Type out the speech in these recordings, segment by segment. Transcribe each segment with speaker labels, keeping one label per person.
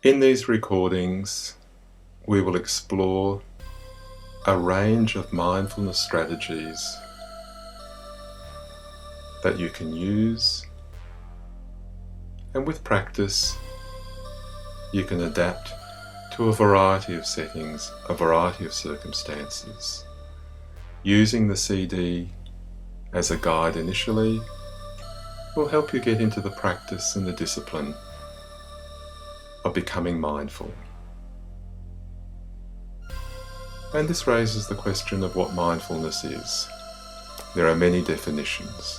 Speaker 1: In these recordings, we will explore a range of mindfulness strategies that you can use, and with practice, you can adapt to a variety of settings, a variety of circumstances. Using the CD as a guide initially will help you get into the practice and the discipline of becoming mindful. And this raises the question of what mindfulness is. There are many definitions.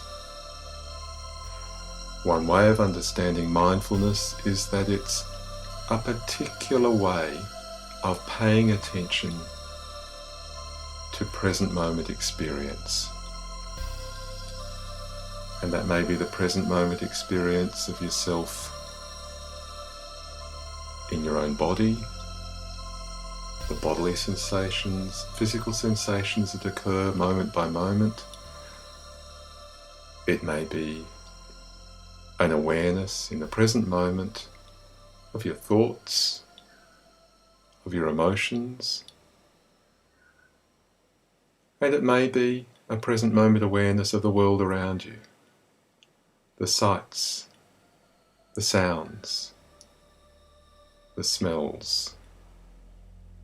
Speaker 1: One way of understanding mindfulness is that it's a particular way of paying attention to present moment experience. And that may be the present moment experience of yourself in your own body, the bodily sensations, physical sensations that occur moment by moment. It may be an awareness in the present moment of your thoughts, of your emotions, and it may be a present moment awareness of the world around you, the sights, the sounds, the smells,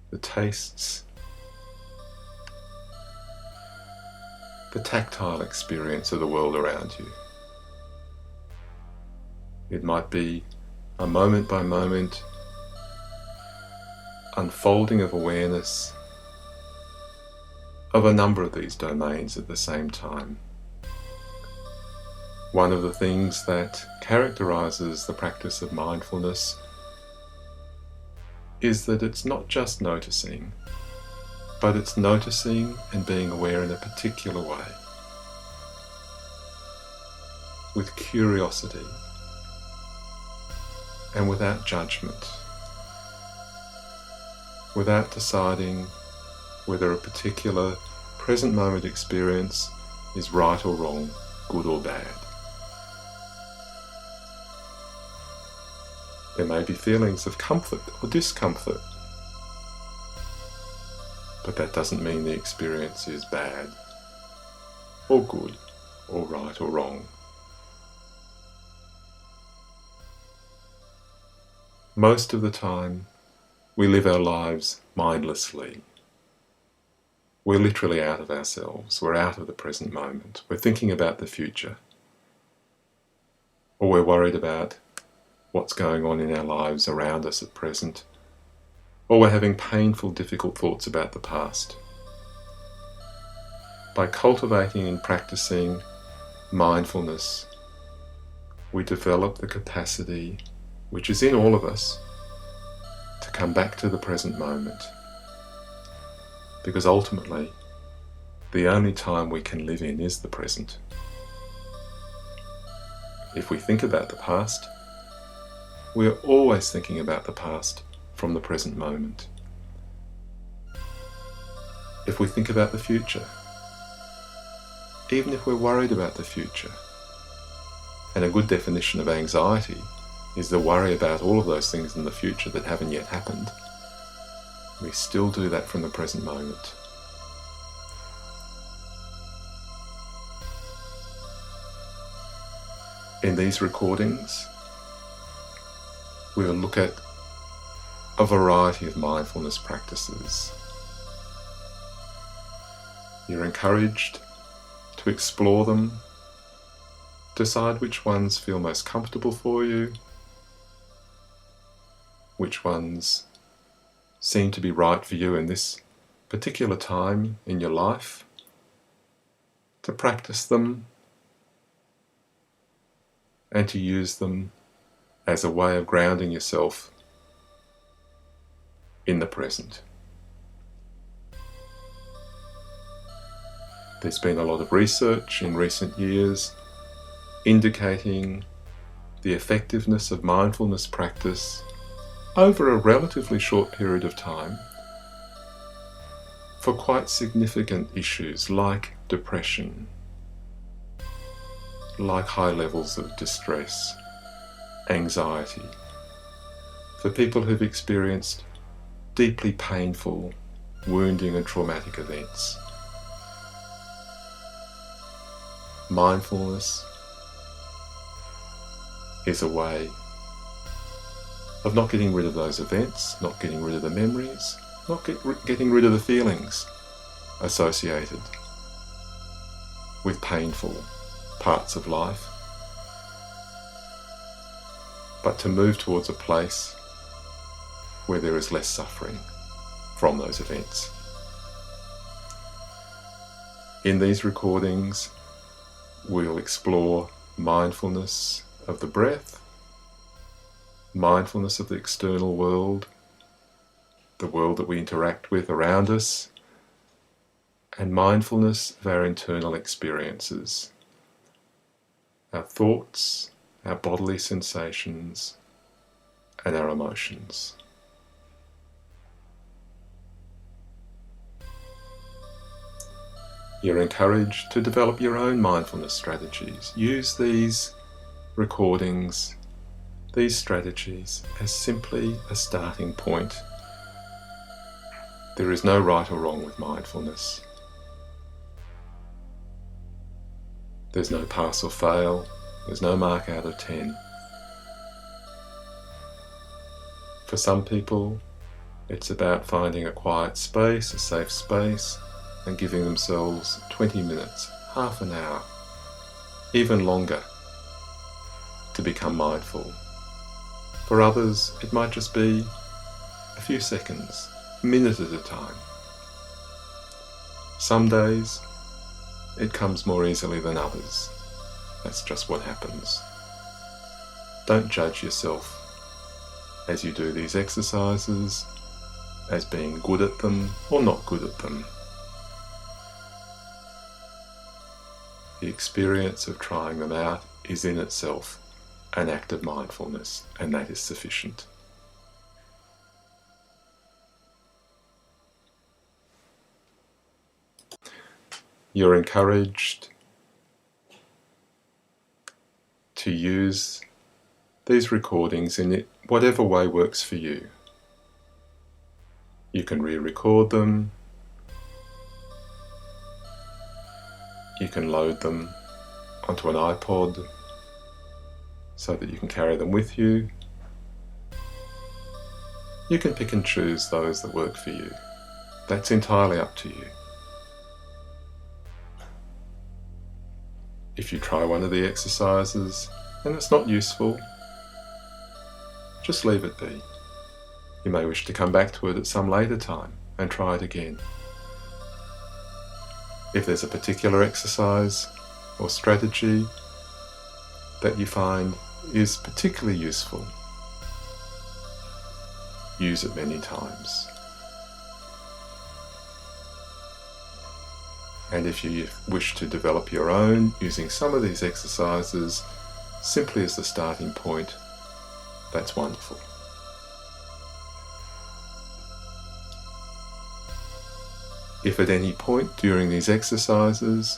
Speaker 1: the tastes, the tactile experience of the world around you. It might be a moment by moment unfolding of awareness of a number of these domains at the same time. One of the things that characterizes the practice of mindfulness is that it's not just noticing, but it's noticing and being aware in a particular way, with curiosity and without judgment, without deciding whether a particular present moment experience is right or wrong, good or bad. There may be feelings of comfort or discomfort, but that doesn't mean the experience is bad or good or right or wrong. Most of the time, we live our lives mindlessly. We're literally out of ourselves. We're out of the present moment. We're thinking about the future. Or we're worried about what's going on in our lives around us at present. Or we're having painful, difficult thoughts about the past. By cultivating and practicing mindfulness, we develop the capacity, which is in all of us, to come back to the present moment. Because ultimately, the only time we can live in is the present. If we think about the past, we are always thinking about the past from the present moment. If we think about the future, even if we're worried about the future, and a good definition of anxiety is the worry about all of those things in the future that haven't yet happened, we still do that from the present moment. In these recordings, we will look at a variety of mindfulness practices. You're encouraged to explore them, decide which ones feel most comfortable for you, which ones seem to be right for you in this particular time in your life, to practice them and to use them as a way of grounding yourself in the present. There's been a lot of research in recent years indicating the effectiveness of mindfulness practice over a relatively short period of time for quite significant issues like depression, like high levels of distress, anxiety, for people who've experienced deeply painful, wounding and traumatic events. Mindfulness is a way of not getting rid of those events, not getting rid of the memories, not getting rid of the feelings associated with painful parts of life, but to move towards a place where there is less suffering from those events. In these recordings, we'll explore mindfulness of the breath, mindfulness of the external world, the world that we interact with around us, and mindfulness of our internal experiences, our thoughts, our bodily sensations, and our emotions. You're encouraged to develop your own mindfulness strategies. Use these recordings, these strategies, as simply a starting point. There is no right or wrong with mindfulness. There's no pass or fail. There's no mark out of 10. For some people, it's about finding a quiet space, a safe space, and giving themselves 20 minutes, half an hour, even longer, to become mindful. For others, it might just be a few seconds, a minute at a time. Some days, it comes more easily than others. That's just what happens. Don't judge yourself as you do these exercises as being good at them or not good at them. The experience of trying them out is in itself an act of mindfulness, and that is sufficient. You're encouraged to use these recordings in whatever way works for you. You can re-record them, you can load them onto an iPod so that you can carry them with you. You can pick and choose those that work for you. That's entirely up to you. If you try one of the exercises and it's not useful, just leave it be. You may wish to come back to it at some later time and try it again. If there's a particular exercise or strategy that you find is particularly useful, use it many times. And if you wish to develop your own using some of these exercises simply as the starting point, that's wonderful. If at any point during these exercises,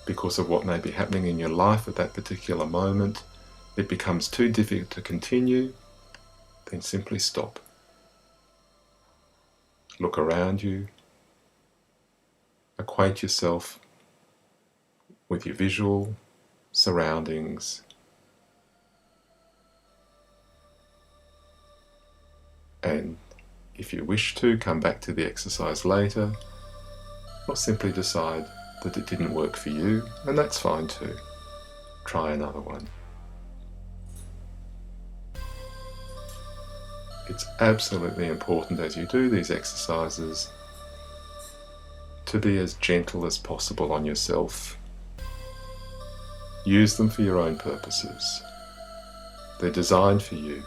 Speaker 1: because of what may be happening in your life at that particular moment, it becomes too difficult to continue, then simply stop. Look around you. Acquaint yourself with your visual surroundings, and if you wish to, come back to the exercise later, or simply decide that it didn't work for you, and that's fine too. Try another one. It's absolutely important as you do these exercises to be as gentle as possible on yourself. Use them for your own purposes. They're designed for you.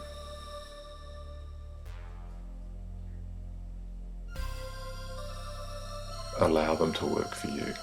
Speaker 1: Allow them to work for you.